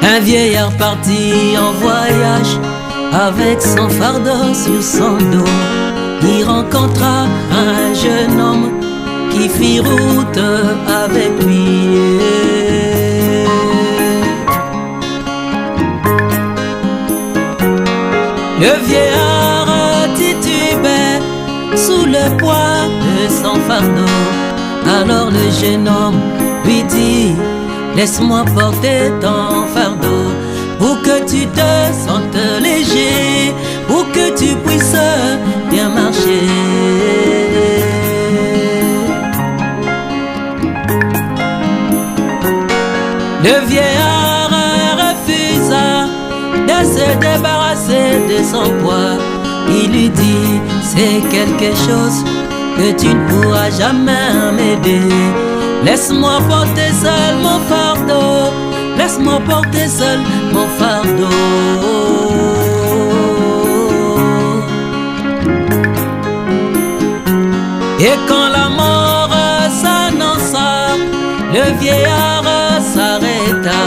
Un vieillard parti en voyage avec son fardeau sur son dos. Il rencontra un jeune homme qui fit route avec lui. Le vieillard titubait sous le poids de son fardeau. Alors le jeune homme lui dit: laisse-moi porter ton fardeau pour que tu te sentes léger, pour que tu puisses bien marcher. Le vieillard refusa de se débarrasser de son poids. Il lui dit: c'est quelque chose que tu ne pourras jamais m'aider. Laisse-moi porter seul mon fardeau, laisse-moi porter seul mon fardeau. Et quand la mort s'annonça, le vieillard s'arrêta.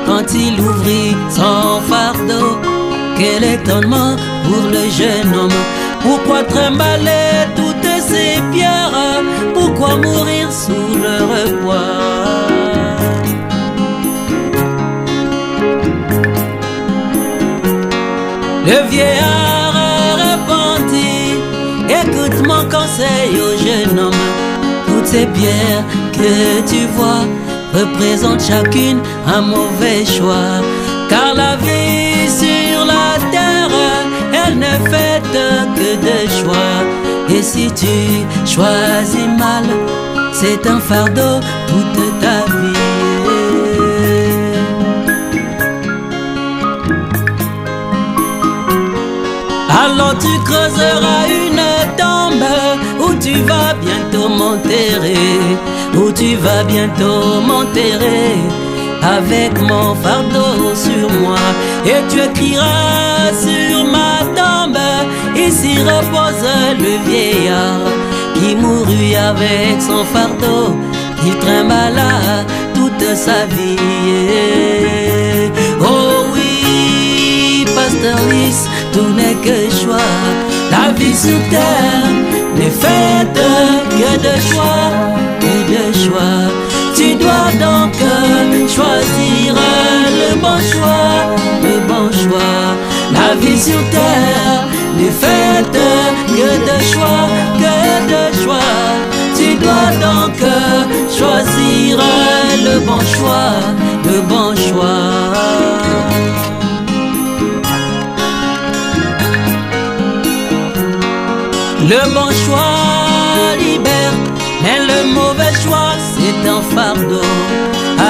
Quand il ouvrit son fardeau, quel étonnement pour le jeune homme. Pourquoi trimballer toutes ces pierres? Pourquoi mourir sous leur poids? Le vieillard répondit: écoute mon conseil, ô jeune homme. Toutes ces pierres que tu vois représentent chacune un mauvais choix. Car la vie sur la terre, elle n'est faite que de choix. Et si tu choisis mal, c'est un fardeau toute ta vie. Alors tu creuseras une tombe où tu vas bientôt m'enterrer, où tu vas bientôt m'enterrer avec mon fardeau sur moi. Et tu écriras sur ma tombe: ici repose le vieillard qui mourut avec son fardeau, qu'il trimballa toute sa vie. Oh oui, Pasteur Lys, tout n'est que choix. La vie sur terre n'est faite que de choix, que de choix. Tu dois donc choisir le bon choix, le bon choix. La vie sur terre n'est faite que de choix, que de choix. Tu dois donc choisir le bon choix, le bon choix. Le bon choix libère, mais le mauvais choix c'est un fardeau.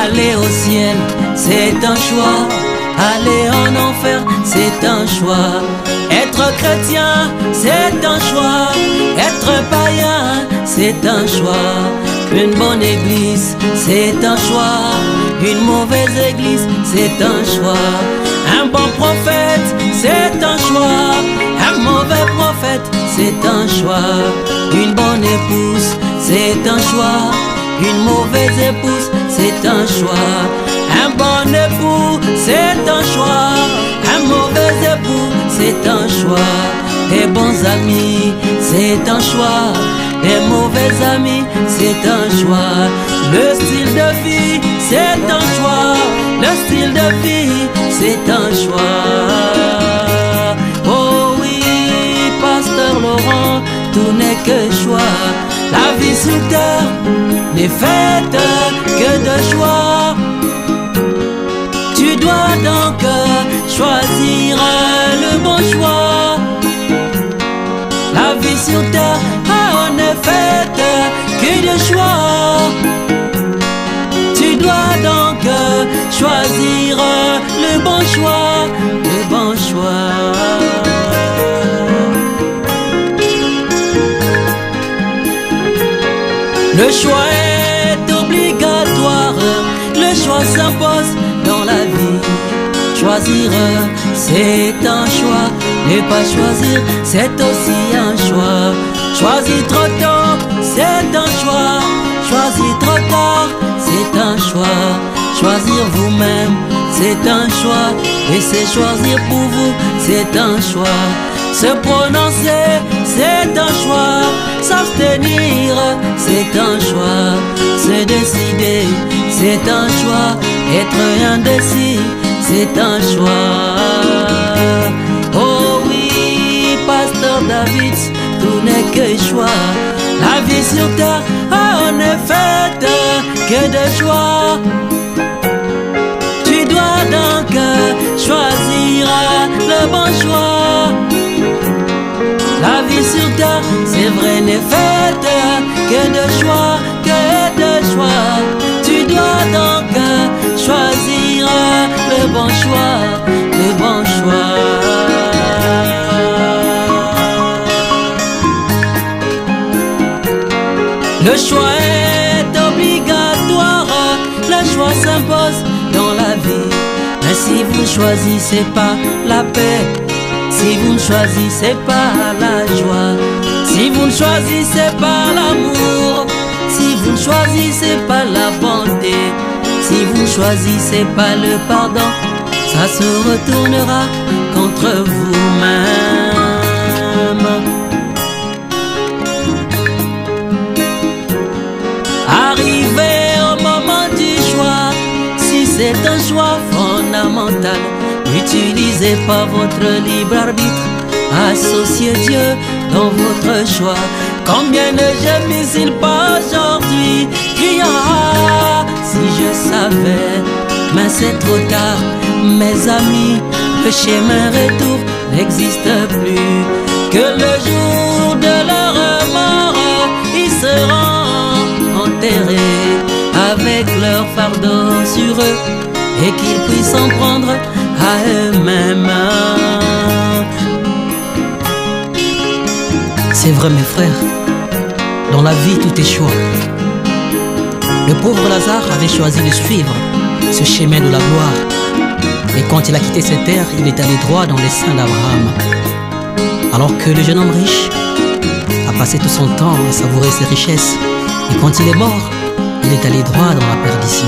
Aller au ciel c'est un choix, aller en enfer c'est un choix. Être chrétien c'est un choix, être païen c'est un choix. Une bonne église c'est un choix, une mauvaise église c'est un choix. Un bon prophète c'est un choix, un mauvais prophète c'est un choix. Une bonne épouse c'est un choix, une mauvaise épouse c'est un choix. Un bon époux c'est un choix, un mauvais époux c'est un choix. Des bons amis c'est un choix, des mauvais amis c'est un choix. Le style de vie c'est un choix, le style de vie c'est un choix. Oh oui, Pasteur Laurent, tout n'est que choix. La vie sur terre n'est faite que de choix. Tu dois donc choisir le bon choix. La vie sur terre n'est faite que de choix. Tu dois donc choisir le bon choix, le bon choix. Le choix est obligatoire, le choix s'impose dans la vie. Choisir c'est un choix, ne pas choisir c'est aussi un choix. Choisir trop tôt c'est un choix, choisir trop tard c'est un choix. Choisir vous-même c'est un choix. Et c'est choisir pour vous, c'est un choix. Se prononcer, c'est un choix. S'abstenir, c'est un choix. Se décider, c'est un choix. Être indécis, c'est un choix. Oh oui, Pasteur David, tout n'est que choix. La vie sur terre, on est faite que de choix. Tu dois donc choisir le bon choix. La vie sur terre, c'est vrai, n'est faite que de choix, que de choix. Tu dois donc choisir le bon choix, le bon choix. Le choix est obligatoire, le choix s'impose dans la vie. Mais si vous ne choisissez pas la paix, si vous ne choisissez pas la joie, si vous ne choisissez pas l'amour, si vous ne choisissez pas la bonté, si vous ne choisissez pas le pardon, ça se retournera contre vous-même. Arrivé au moment du choix, si c'est un choix fondamental, n'utilisez pas votre libre arbitre, associez Dieu dans votre choix. Combien de gémissent-ils pas aujourd'hui, criant ah, si je savais, mais c'est trop tard, mes amis, le chemin retour n'existe plus. Que le jour de leur mort, ils seront enterrés avec leur fardeau sur eux, et qu'ils puissent en prendre à eux-mêmes. C'est vrai mes frères, dans la vie tout est choix. Le pauvre Lazare avait choisi de suivre ce chemin de la gloire, et quand il a quitté cette terre, il est allé droit dans les seins d'Abraham. Alors que le jeune homme riche a passé tout son temps à savourer ses richesses, et quand il est mort, il est allé droit dans la perdition.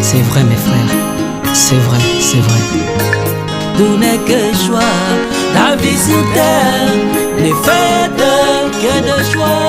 C'est vrai mes frères, c'est vrai, c'est vrai. Tout n'est que choix, la vie sur terre n'est faite que de choix.